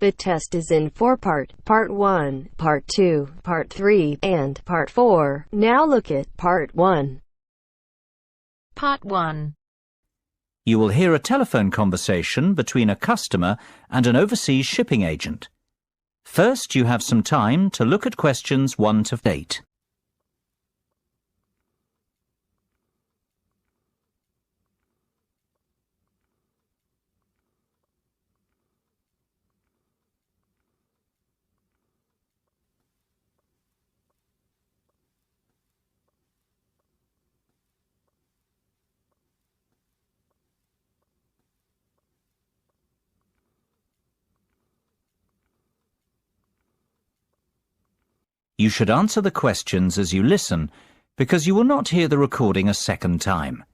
The test is in 4 parts: Part 1, Part 2, Part 3, and Part 4. Now look at Part 1. Part 1. You will hear a telephone conversation between a customer and an overseas shipping agent. First, you have some time to look at questions 1 to 8. You should answer the questions as you listen, because you will not hear the recording a second time.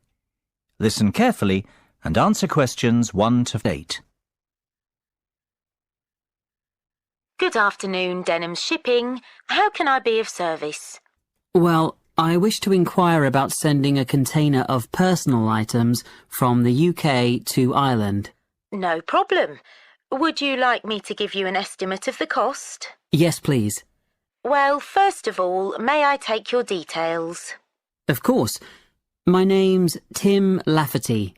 Listen carefully and answer questions 1 to 8. Good afternoon, Denham's Shipping. How can I be of service? Well, I wish to inquire about sending a container of personal items from the UK to Ireland. No problem. Would you like me to give you an estimate of the cost? Yes, please. Well, first of all, may I take your details? Of course. My name's Tim Lafferty.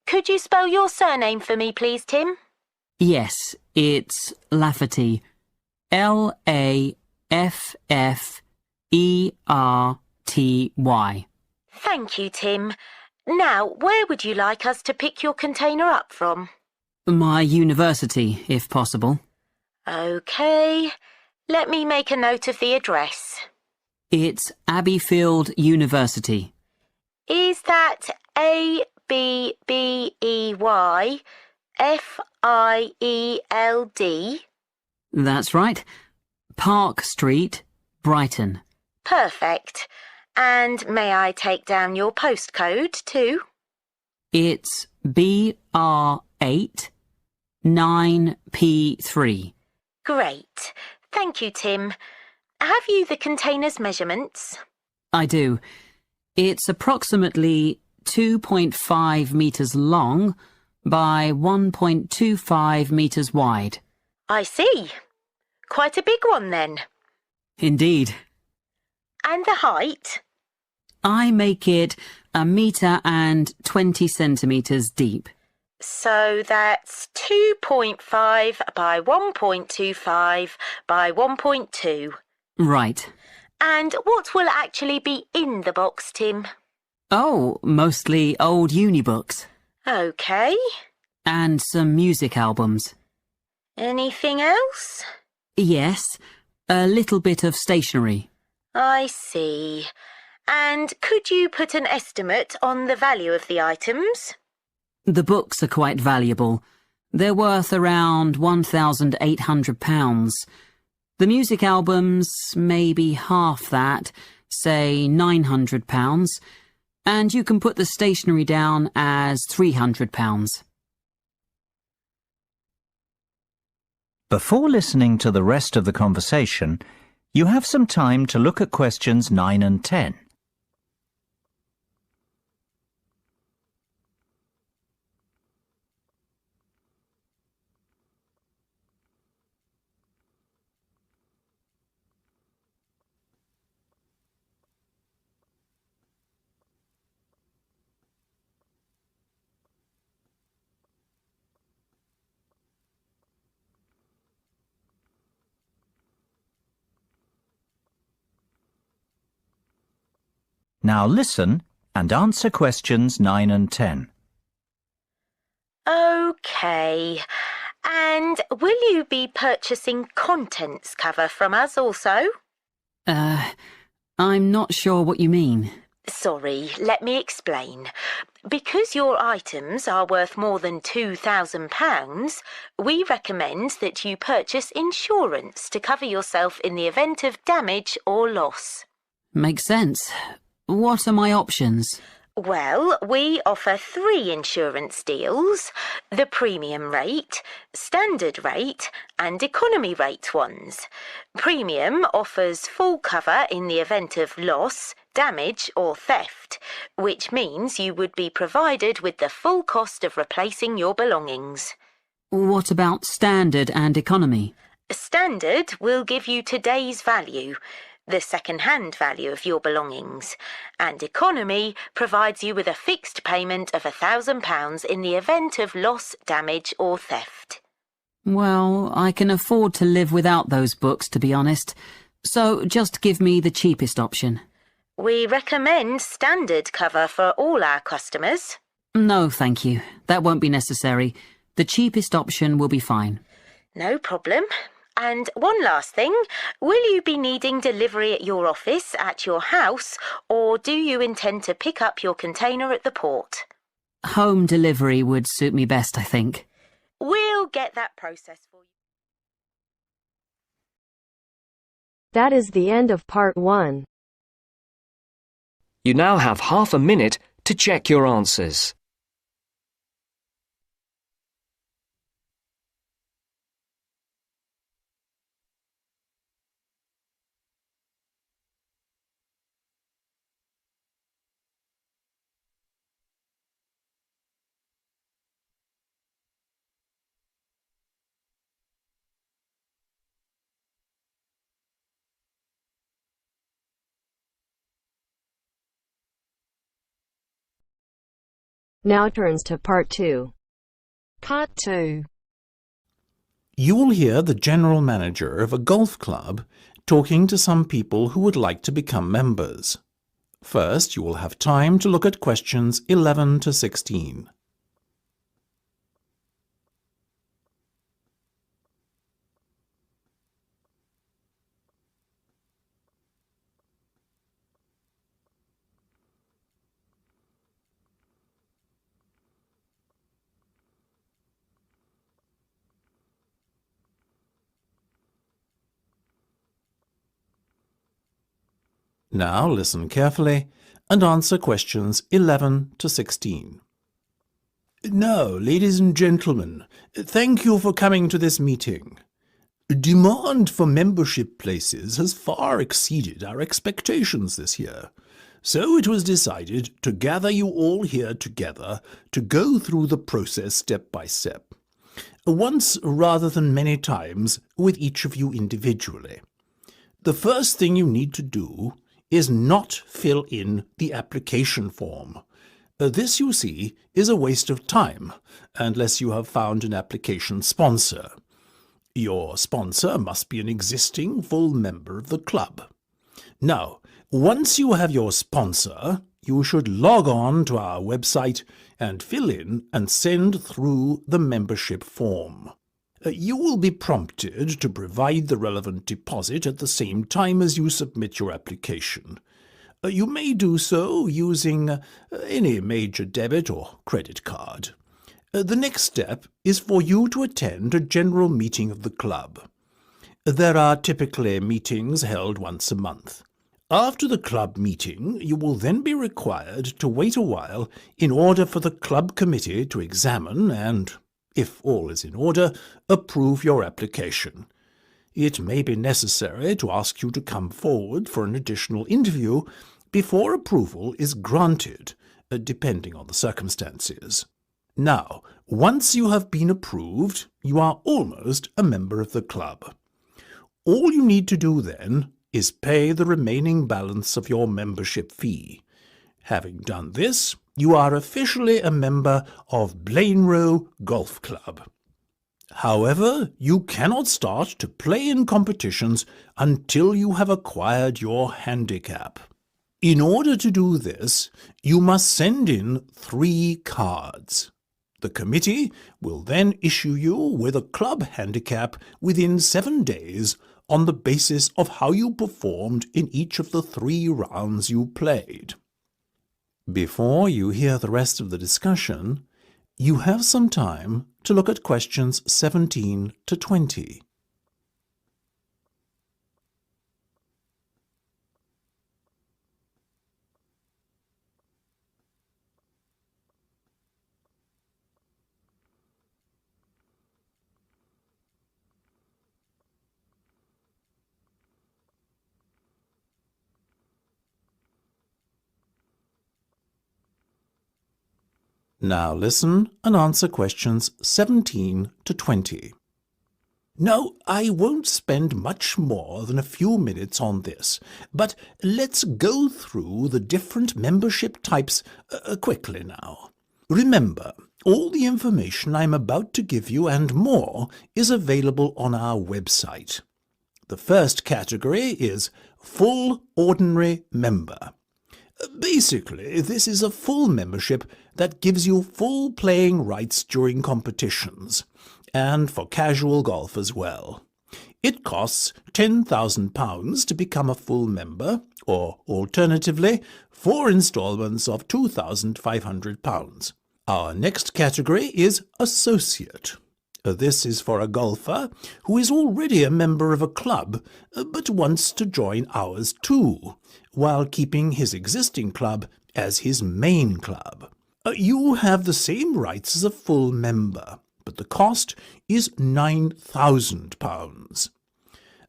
Could you spell your surname for me, please, Tim? Yes, it's Lafferty. Lafferty. Thank you, Tim. Now, where would you like us to pick your container up from? My university, if possible. OK. Let me make a note of the address. It's Abbeyfield University. Is that Abbeyfield? That's right. Park Street, Brighton. Perfect. And may I take down your postcode too? It's BR8 9P3. Great. Thank you, Tim. Have you the container's measurements? I do. It's approximately 2.5 metres long by 1.25 metres wide. I see. Quite a big one then. Indeed. And the height? I make it 1.20 metres deep. So that's 2.5 by 1.25 by 1.2. Right. And what will actually be in the box, Tim? Oh, mostly old uni books. OK. And some music albums. Anything else? Yes, a little bit of stationery. I see. And could you put an estimate on the value of the items? The books are quite valuable. They're worth around £1,800. The music albums, maybe half that, say £900. And you can put the stationery down as £300. Before listening to the rest of the conversation, you have some time to look at questions 9 and 10. Now listen and answer questions 9 and 10. OK. And will you be purchasing contents cover from us also? I'm not sure what you mean. Sorry, let me explain. Because your items are worth more than £2,000, we recommend that you purchase insurance to cover yourself in the event of damage or loss. Makes sense. What are my options? Well, we offer 3 insurance deals: the premium rate, standard rate and economy rate ones. Premium offers full cover in the event of loss, damage or theft, which means you would be provided with the full cost of replacing your belongings. What about standard and economy? Standard will give you today's value, the second-hand value of your belongings, and economy provides you with a fixed payment of £1,000 in the event of loss, damage or theft. Well, I can afford to live without those books, to be honest. So just give me the cheapest option. We recommend standard cover for all our customers. No, thank you. That won't be necessary. The cheapest option will be fine. No problem. And one last thing, will you be needing delivery at your office, at your house, or do you intend to pick up your container at the port? Home delivery would suit me best, I think. We'll get that process for you. That is the end of part 1. You now have half a minute to check your answers. Now turns to part 2. Part 2. You will hear the general manager of a golf club talking to some people who would like to become members. First, you will have time to look at questions 11 to 16. Now listen carefully and answer questions 11 to 16. Now, ladies and gentlemen, thank you for coming to this meeting. Demand for membership places has far exceeded our expectations this year, so it was decided to gather you all here together to go through the process step by step, once rather than many times with each of you individually. The first thing you need to do is not fill in the application form. This, you see, is a waste of time, unless you have found an application sponsor. Your sponsor must be an existing full member of the club. Now, once you have your sponsor, you should log on to our website and fill in and send through the membership form. You will be prompted to provide the relevant deposit at the same time as you submit your application. You may do so using any major debit or credit card. The next step is for you to attend a general meeting of the club. There are typically meetings held once a month. After the club meeting, you will then be required to wait a while in order for the club committee to examine and, if all is in order, approve your application. It may be necessary to ask you to come forward for an additional interview before approval is granted, depending on the circumstances. Now, once you have been approved, you are almost a member of the club. All you need to do then is pay the remaining balance of your membership fee. Having done this, you are officially a member of Blainrow Golf Club. However, you cannot start to play in competitions until you have acquired your handicap. In order to do this, you must send in 3 cards. The committee will then issue you with a club handicap within 7 days on the basis of how you performed in each of the 3 rounds you played. Before you hear the rest of the discussion, you have some time to look at questions 17 to 20. Now listen and answer questions 17 to 20. Now, I won't spend much more than a few minutes on this, but let's go through the different membership types quickly now. Remember, all the information I'm about to give you and more is available on our website. The first category is Full Ordinary Member. Basically, this is a full membership that gives you full playing rights during competitions, and for casual golf as well. It costs £10,000 to become a full member, or alternatively, 4 instalments of £2,500. Our next category is Associate. This is for a golfer who is already a member of a club but wants to join ours too, while keeping his existing club as his main club. You have the same rights as a full member, but the cost is £9,000.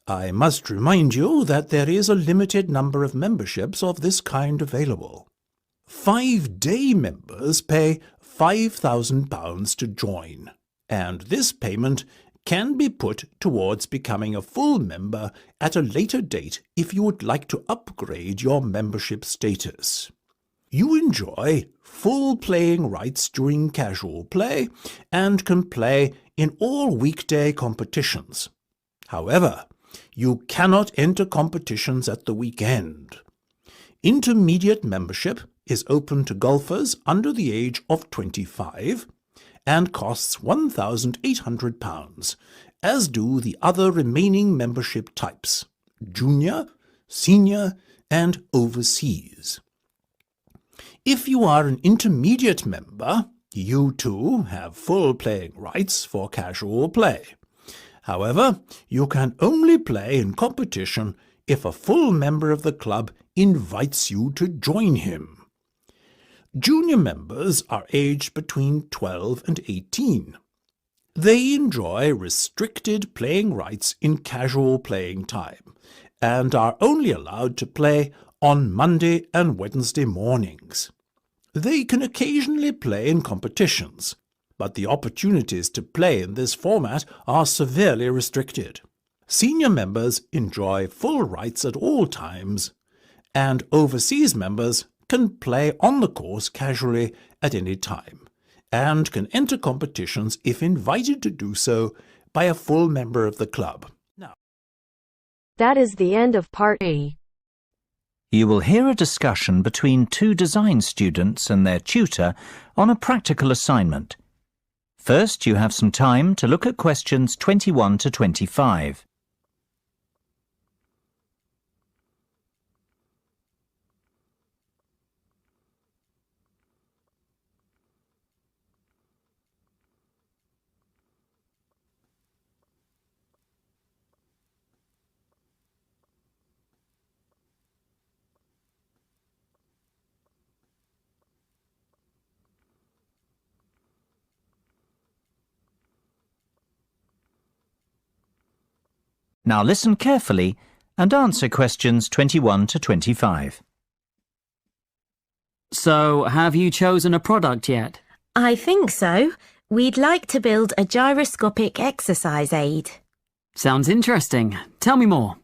I must remind you that there is a limited number of memberships of this kind available. 5-day members pay £5,000 to join, and this payment can be put towards becoming a full member at a later date if you would like to upgrade your membership status. You enjoy full playing rights during casual play and can play in all weekday competitions. However, you cannot enter competitions at the weekend. Intermediate membership is open to golfers under the age of 25 and costs £1,800, as do the other remaining membership types: junior, senior, and overseas. If you are an intermediate member, you too have full playing rights for casual play. However, you can only play in competition if a full member of the club invites you to join him. Junior members are aged between 12 and 18. They enjoy restricted playing rights in casual playing time and are only allowed to play on Monday and Wednesday mornings. They can occasionally play in competitions, but the opportunities to play in this format are severely restricted. Senior members enjoy full rights at all times, and overseas members can play on the course casually at any time, and can enter competitions if invited to do so by a full member of the club. Now, That is the end of Part E. You will hear a discussion between 2 design students and their tutor on a practical assignment. First, you have some time to look at questions 21 to 25. Now listen carefully and answer questions 21 to 25. So, have you chosen a product yet? I think so. We'd like to build a gyroscopic exercise aid. Sounds interesting. Tell me more.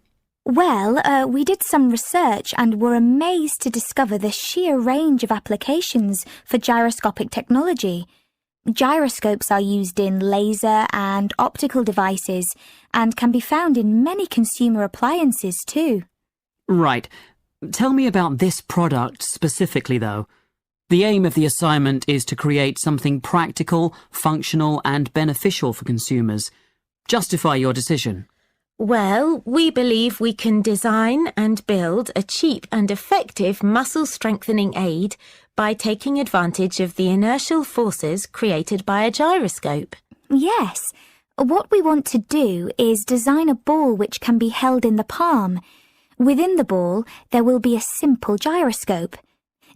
Well, we did some research and were amazed to discover the sheer range of applications for gyroscopic technology. Gyroscopes are used in laser and optical devices and can be found in many consumer appliances too. Right. Tell me about this product specifically, though. The aim of the assignment is to create something practical, functional, and beneficial for consumers. Justify your decision. Well, we believe we can design and build a cheap and effective muscle strengthening aid by taking advantage of the inertial forces created by a gyroscope. Yes. What we want to do is design a ball which can be held in the palm. Within the ball, there will be a simple gyroscope.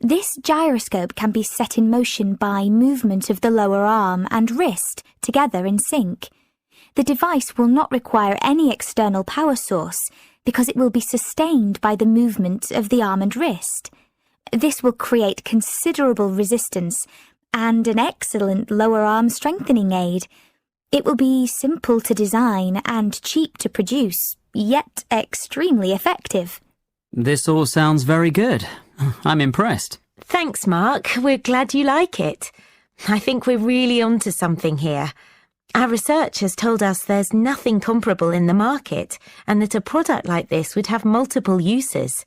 This gyroscope can be set in motion by movement of the lower arm and wrist together in sync. The device will not require any external power source because it will be sustained by the movement of the arm and wrist. This will create considerable resistance and an excellent lower arm strengthening aid. It will be simple to design and cheap to produce, yet extremely effective. This all sounds very good. I'm impressed. Thanks, Mark. We're glad you like it. I think we're really onto something here. Our research has told us there's nothing comparable in the market and that a product like this would have multiple uses.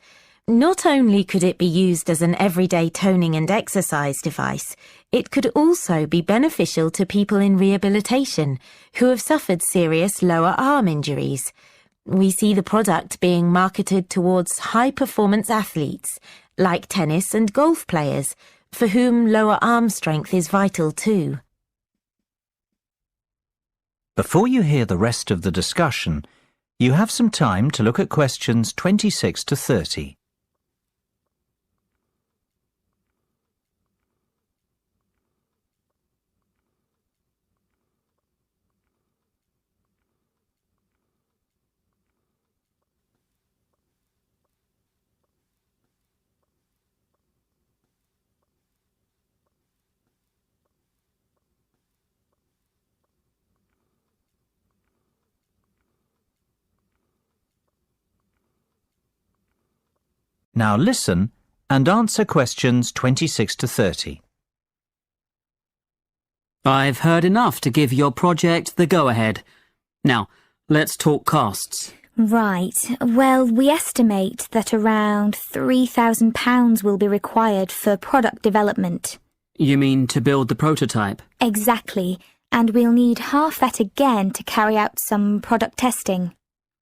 Not only could it be used as an everyday toning and exercise device, it could also be beneficial to people in rehabilitation who have suffered serious lower arm injuries. We see the product being marketed towards high-performance athletes, like tennis and golf players, for whom lower arm strength is vital too. Before you hear the rest of the discussion, you have some time to look at questions 26 to 30. Now listen and answer questions 26 to 30. I've heard enough to give your project the go-ahead. Now, let's talk costs. Right. Well, we estimate that around £3,000 will be required for product development. You mean to build the prototype? Exactly. And we'll need half that again to carry out some product testing.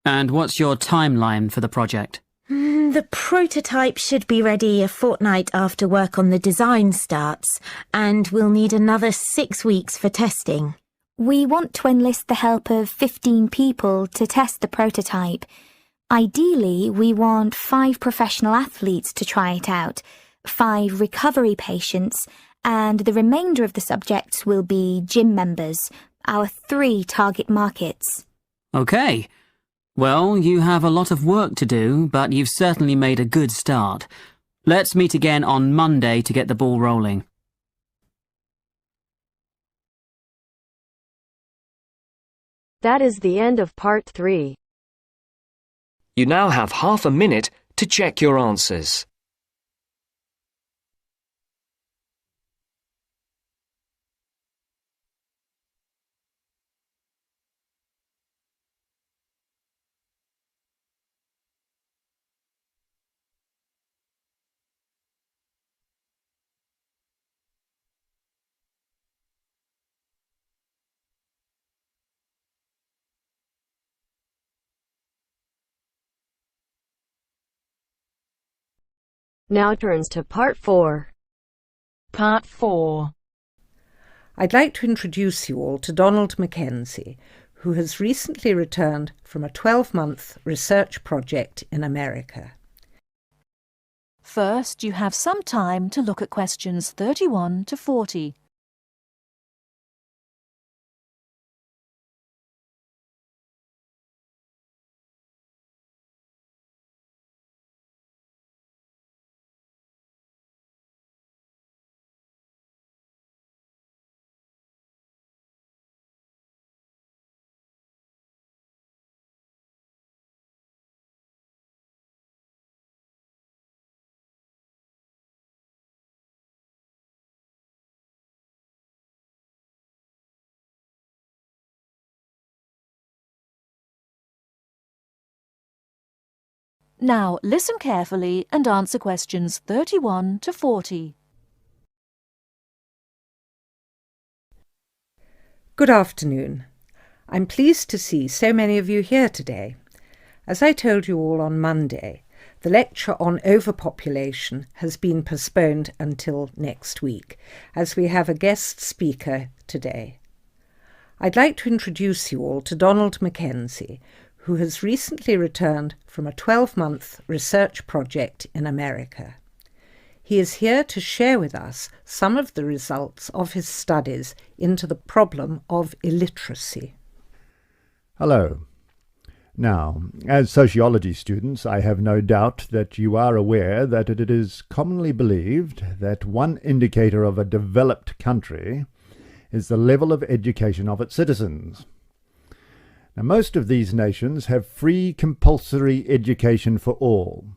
And what's your timeline for the project? The prototype should be ready a fortnight after work on the design starts, and we'll need another 6 weeks for testing. We want to enlist the help of 15 people to test the prototype. Ideally, we want 5 professional athletes to try it out, 5 recovery patients, and the remainder of the subjects will be gym members, our 3 target markets. Okay. Well, you have a lot of work to do, but you've certainly made a good start. Let's meet again on Monday to get the ball rolling. That is the end of part 3. You now have half a minute to check your answers. Now turns to part 4. Part 4. I'd like to introduce you all to Donald Mackenzie, who has recently returned from a 12-month research project in America. First, you have some time to look at questions 31 to 40. Now, listen carefully and answer questions 31 to 40. Good afternoon. I'm pleased to see so many of you here today. As I told you all on Monday, the lecture on overpopulation has been postponed until next week, as we have a guest speaker today. I'd like to introduce you all to Donald Mackenzie, who has recently returned from a 12-month research project in America. He is here to share with us some of the results of his studies into the problem of illiteracy. Hello. Now, as sociology students, I have no doubt that you are aware that it is commonly believed that one indicator of a developed country is the level of education of its citizens. Now, most of these nations have free compulsory education for all,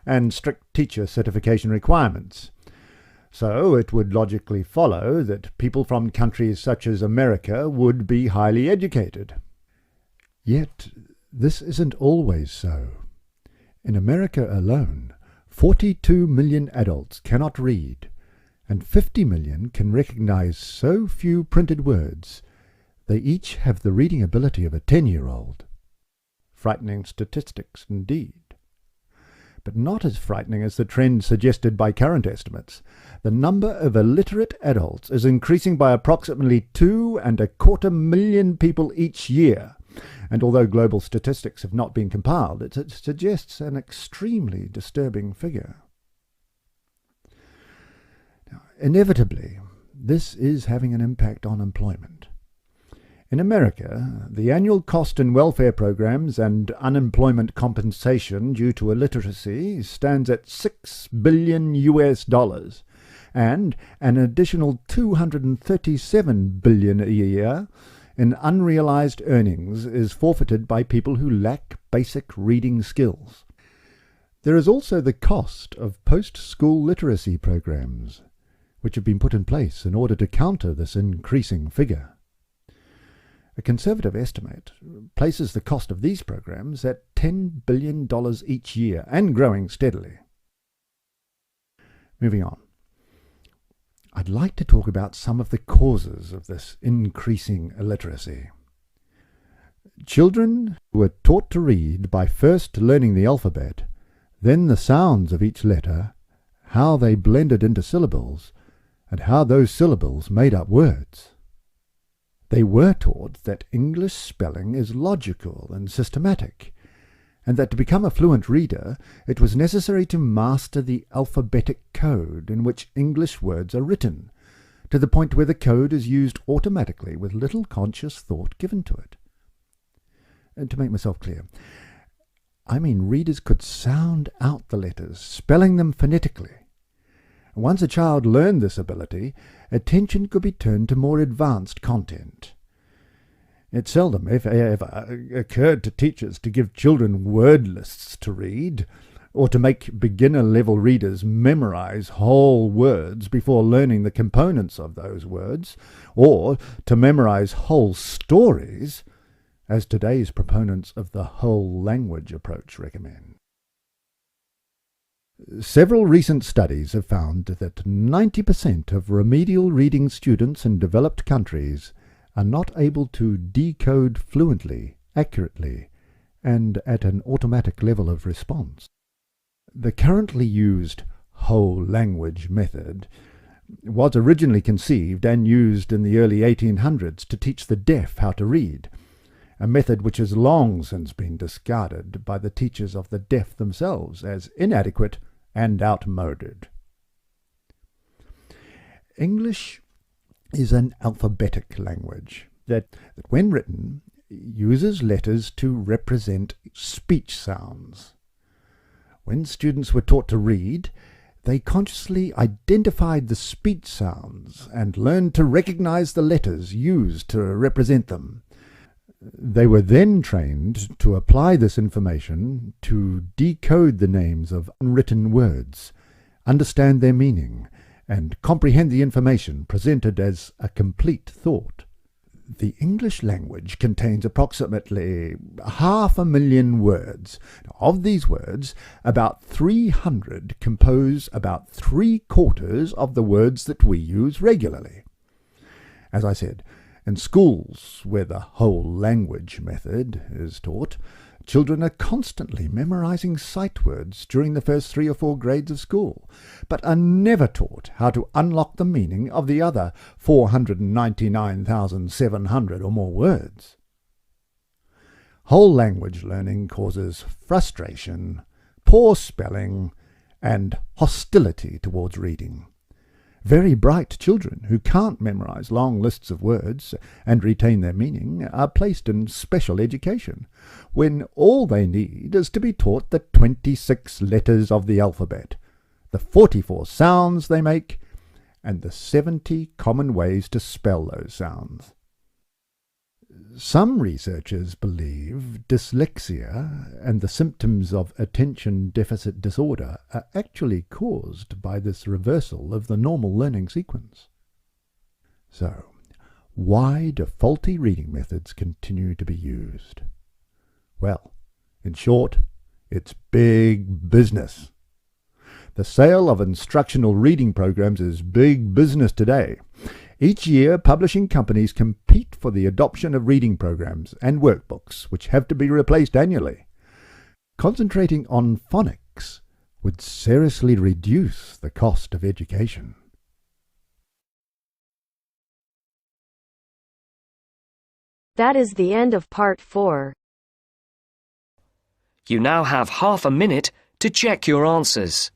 and strict teacher certification requirements. So it would logically follow that people from countries such as America would be highly educated. Yet, this isn't always so. In America alone, 42 million adults cannot read, and 50 million can recognize so few printed words they each have the reading ability of a 10-year-old. Frightening statistics indeed. But not as frightening as the trend suggested by current estimates. The number of illiterate adults is increasing by approximately 2.25 million people each year, and although global statistics have not been compiled, it suggests an extremely disturbing figure. Now, inevitably, this is having an impact on employment. In America, the annual cost in welfare programs and unemployment compensation due to illiteracy stands at $6 billion and an additional $237 billion a year in unrealized earnings is forfeited by people who lack basic reading skills. There is also the cost of post-school literacy programs, which have been put in place in order to counter this increasing figure. A conservative estimate places the cost of these programs at $10 billion each year and growing steadily. Moving on. I'd like to talk about some of the causes of this increasing illiteracy. Children were taught to read by first learning the alphabet, then the sounds of each letter, how they blended into syllables, and how those syllables made up words. They were taught that English spelling is logical and systematic, and that to become a fluent reader it was necessary to master the alphabetic code in which English words are written, to the point where the code is used automatically with little conscious thought given to it. And to make myself clear, I mean readers could sound out the letters, spelling them phonetically. Once a child learned this ability, attention could be turned to more advanced content. It seldom, if ever, occurred to teachers to give children word lists to read, or to make beginner-level readers memorize whole words before learning the components of those words, or to memorize whole stories, as today's proponents of the whole language approach recommend. Several recent studies have found that 90% of remedial reading students in developed countries are not able to decode fluently, accurately, and at an automatic level of response. The currently used whole language method was originally conceived and used in the early 1800s to teach the deaf how to read, a method which has long since been discarded by the teachers of the deaf themselves as inadequate and outmoded. English is an alphabetic language that when written, uses letters to represent speech sounds. When students were taught to read, they consciously identified the speech sounds and learned to recognize the letters used to represent them. They were then trained to apply this information to decode the names of unwritten words, understand their meaning, and comprehend the information presented as a complete thought. The English language contains approximately 500,000 words. Of these words, about 300 compose about 3/4 of the words that we use regularly. As I said, in schools where the whole language method is taught, children are constantly memorizing sight words during the first 3 or 4 grades of school, but are never taught how to unlock the meaning of the other 499,700 or more words. Whole language learning causes frustration, poor spelling, and hostility towards reading. Very bright children who can't memorize long lists of words and retain their meaning are placed in special education, when all they need is to be taught the 26 letters of the alphabet, the 44 sounds they make, and the 70 common ways to spell those sounds. Some researchers believe dyslexia and the symptoms of attention deficit disorder are actually caused by this reversal of the normal learning sequence. So, why do faulty reading methods continue to be used? Well, in short, it's big business. The sale of instructional reading programs is big business today. Each year, publishing companies compete for the adoption of reading programs and workbooks, which have to be replaced annually. Concentrating on phonics would seriously reduce the cost of education. That is the end of part 4. You now have half a minute to check your answers.